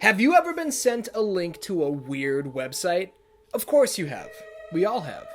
Have you ever been sent a link to a weird website? Of course you have. We all have.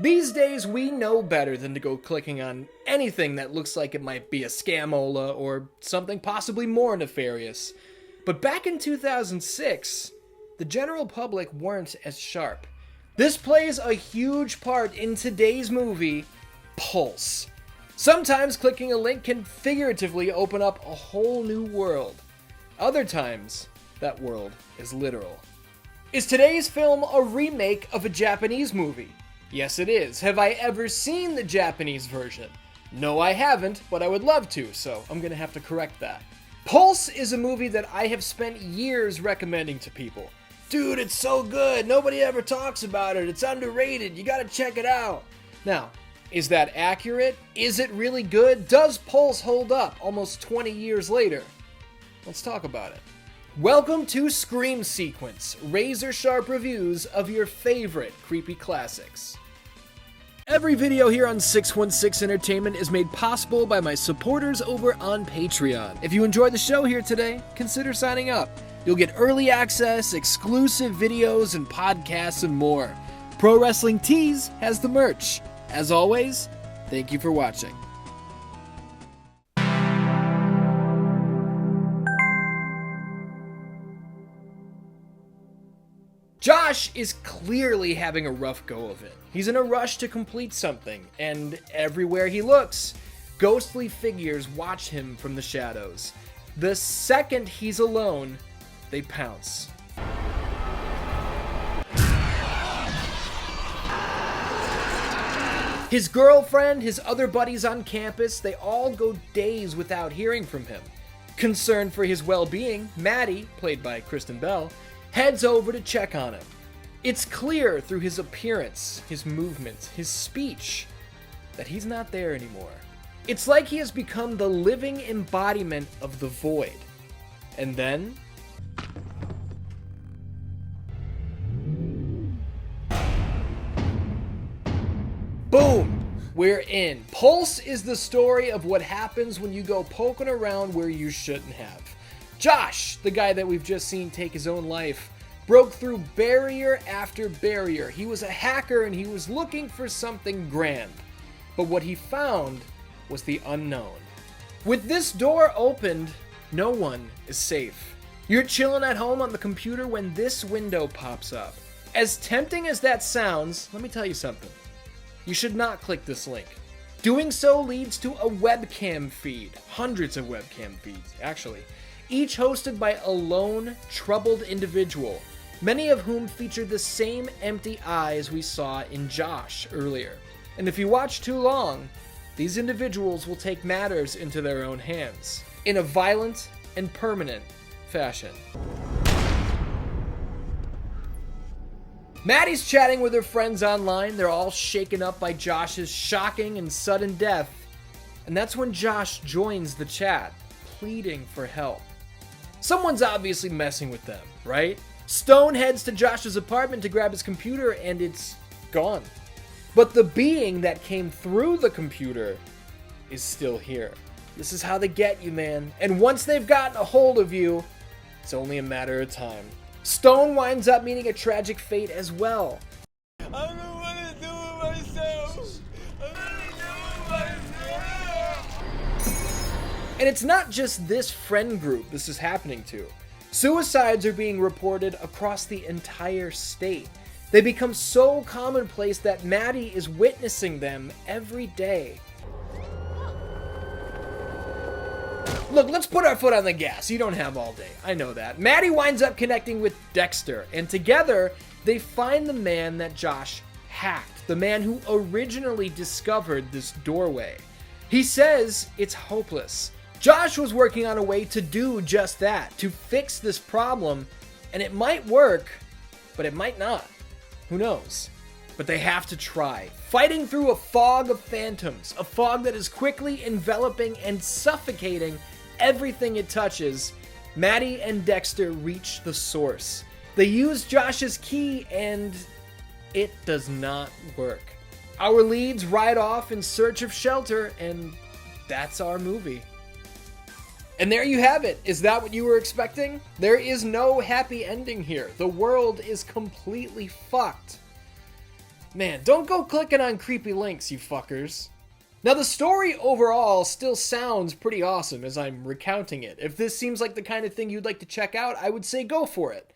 These days, we know better than to go clicking on anything that looks like it might be a scamola or something possibly more nefarious. But back in 2006, the general public weren't as sharp. This plays a huge part in today's movie, Pulse. Sometimes clicking a link can figuratively open up a whole new world. Other times, that world is literal. Is today's film a remake of a Japanese movie? Yes, it is. Have I ever seen the Japanese version? No, I haven't, but I would love to, so I'm gonna have to correct that. Pulse is a movie that I have spent years recommending to people. Dude, it's so good. Nobody ever talks about it. It's underrated. You gotta check it out. Now, is that accurate? Is it really good? Does Pulse hold up almost 20 years later? Let's talk about it. Welcome to Scream Sequence, razor-sharp reviews of your favorite creepy classics. Every video here on 616 Entertainment is made possible by my supporters over on Patreon. If you enjoyed the show here today, consider signing up. You'll get early access, exclusive videos and podcasts, and more. Pro Wrestling Tees has the merch. As always, thank you for watching. Josh is clearly having a rough go of it. He's in a rush to complete something, and everywhere he looks, ghostly figures watch him from the shadows. The second he's alone, they pounce. His girlfriend, his other buddies on campus, they all go days without hearing from him. Concerned for his well-being, Maddie, played by Kristen heads over to check on him. It's clear through his appearance, his movement, his speech, that he's not there anymore. It's like he has become the living embodiment of the void. And then boom! We're in. Pulse is the story of what happens when you go poking around where you shouldn't have. Josh, the guy that we've just seen take his own life, broke through barrier after barrier. He was a hacker and he was looking for something grand. But what he found was the unknown. With this door opened, no one is safe. You're chilling at home on the computer when this window pops up. As tempting as that sounds, let me tell you something. You should not click this link. Doing so leads to a webcam feed. Hundreds of webcam feeds, actually. Each hosted by a lone, troubled individual, many of whom feature the same empty eyes we saw in Josh earlier. And if you watch too long, these individuals will take matters into their own hands, in a violent and permanent fashion. Maddie's chatting with her friends online. They're all shaken up by Josh's shocking and sudden death. And that's when Josh joins the chat, pleading for help. Someone's obviously messing with them, right? Stone heads to Josh's apartment to grab his computer and it's gone. But the being that came through the computer is still here. This is how they get you, man. And once they've gotten a hold of you, it's only a matter of time. Stone winds up meeting a tragic fate as well. I don't know what to do with myself. And it's not just this friend group this is happening to. Suicides are being reported across the entire state. They become so commonplace that Maddie is witnessing them every day. Look, let's put our foot on the gas. You don't have all day. I know that. Maddie winds up connecting with Dexter, and together they find the man that Josh hacked, the man who originally discovered this doorway. He says it's hopeless. Josh was working on a way to do just that, to fix this problem, and it might work, but it might not. Who knows? But they have to try. Fighting through a fog of phantoms, a fog that is quickly enveloping and suffocating everything it touches, Maddie and Dexter reach the source. They use Josh's key and it does not work. Our leads ride off in search of shelter and that's our movie. And there you have it. Is that what you were expecting? There is no happy ending here. The world is completely fucked. Man, don't go clicking on creepy links, you fuckers. Now, the story overall still sounds pretty awesome as I'm recounting it. If this seems like the kind of thing you'd like to check out, I would say go for it.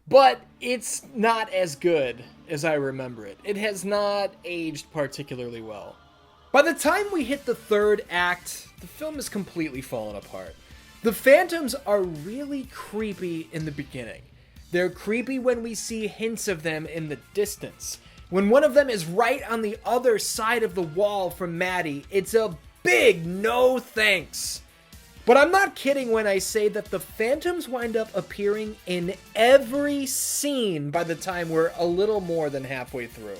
But it's not as good as I remember it. It has not aged particularly well. By the time we hit the third act, the film has completely fallen apart. The phantoms are really creepy in the beginning. They're creepy when we see hints of them in the distance. When one of them is right on the other side of the wall from Maddie, it's a big no thanks. But I'm not kidding when I say that the phantoms wind up appearing in every scene by the time we're a little more than halfway through.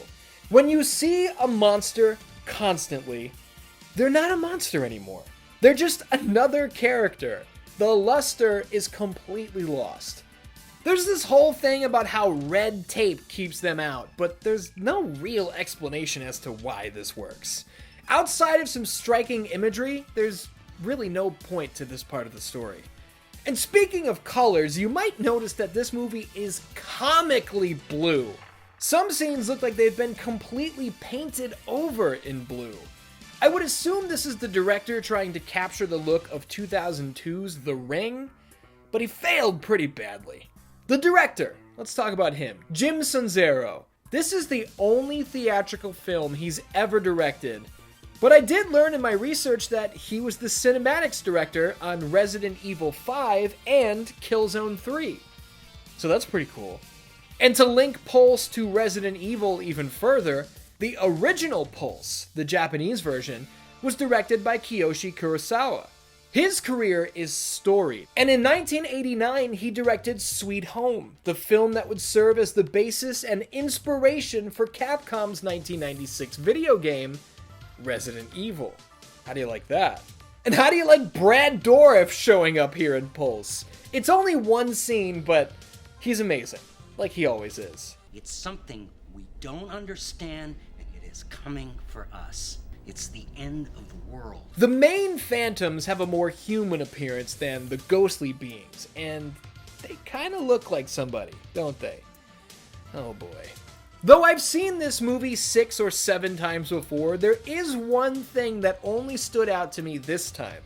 When you see a monster constantly, they're not a monster anymore. They're just another character. The luster is completely lost. There's this whole thing about how red tape keeps them out, but there's no real explanation as to why this works. Outside of some striking imagery, there's really no point to this part of the story. And speaking of colors, you might notice that this movie is comically blue. Some scenes look like they've been completely painted over in blue. I would assume this is the director trying to capture the look of 2002's The Ring, but he failed pretty badly. The director, let's talk about him, Jim Sonzero. This is the only theatrical film he's ever directed, but I did learn in my research that he was the cinematics director on Resident Evil 5 and Killzone 3. So that's pretty cool. And to link Pulse to Resident Evil even further, the original Pulse, the Japanese version, was directed by Kiyoshi Kurosawa. His career is storied, and in 1989 he directed Sweet Home, the film that would serve as the basis and inspiration for Capcom's 1996 video game, Resident Evil. How do you like that? And how do you like Brad Dourif showing up here in Pulse? It's only one scene, but he's amazing, like he always is. It's something we don't understand, and it is coming for us. It's the end of the world. The main phantoms have a more human appearance than the ghostly beings, and they kind of look like somebody, don't they? Oh boy. Though I've seen this movie 6 or 7 times before, there is one thing that only stood out to me this time.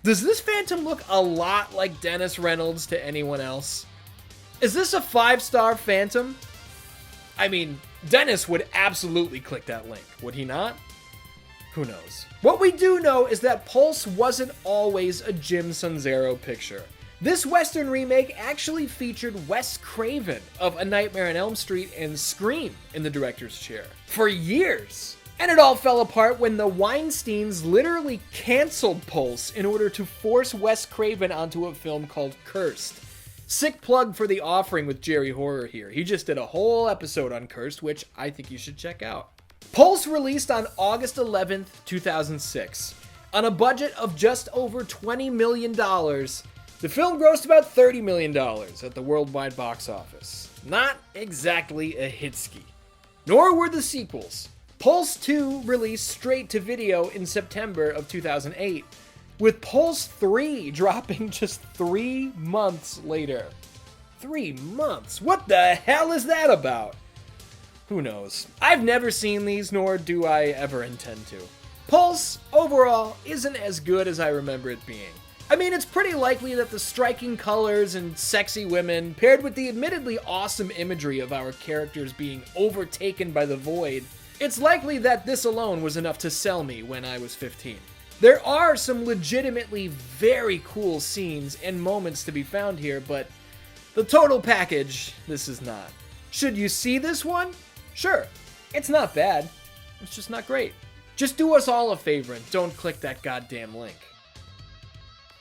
Does this phantom look a lot like Dennis Reynolds to anyone else? Is this a 5-star phantom? I mean, Dennis would absolutely click that link, would he not? Who knows? What we do know is that Pulse wasn't always a Jim Sonzero picture. This Western remake actually featured Wes Craven of A Nightmare on Elm Street and Scream in the director's chair for years. And it all fell apart when the Weinsteins literally canceled Pulse in order to force Wes Craven onto a film called Cursed. Sick plug for The Offering with Jerry Horror here. He just did a whole episode on Cursed, which I think you should check out. Pulse released on August 11th, 2006. On a budget of just over $20 million, the film grossed about $30 million at the worldwide box office. Not exactly a hitski. Nor were the sequels. Pulse 2 released straight to video in September of 2008, with Pulse 3 dropping just 3 months later. 3 months? What the hell is that about? Who knows? I've never seen these, nor do I ever intend to. Pulse, overall, isn't as good as I remember it being. I mean, it's pretty likely that the striking colors and sexy women, paired with the admittedly awesome imagery of our characters being overtaken by the void, it's likely that this alone was enough to sell me when I was 15. There are some legitimately very cool scenes and moments to be found here, but the total package, this is not. Should you see this one? Sure, it's not bad. It's just not great. Just do us all a favor and don't click that goddamn link.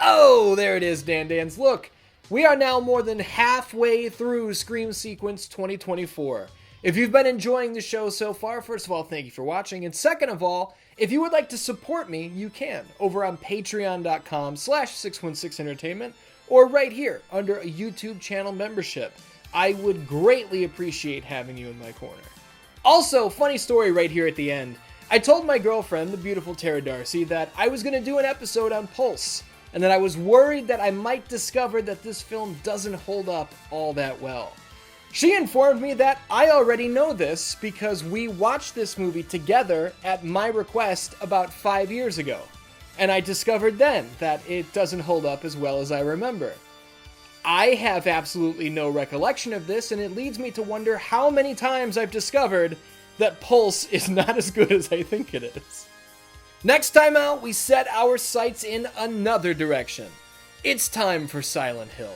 Oh, there it is, Dan-Dans. Look, we are now more than halfway through Scream Sequence 2024. If you've been enjoying the show so far, first of all, thank you for watching. And second of all, if you would like to support me, you can over on patreon.com/616entertainment or right here under a YouTube channel membership. I would greatly appreciate having you in my corner. Also, funny story right here at the end. I told my girlfriend, the beautiful Tara Darcy, that I was going to do an episode on Pulse. and that I was worried that I might discover that this film doesn't hold up all that well. She informed me that I already know this because we watched this movie together at my request about 5 years ago, and I discovered then that it doesn't hold up as well as I remember. I have absolutely no recollection of this, and it leads me to wonder how many times I've discovered that Pulse is not as good as I think it is. Next time out, we set our sights in another direction. It's time for Silent Hill.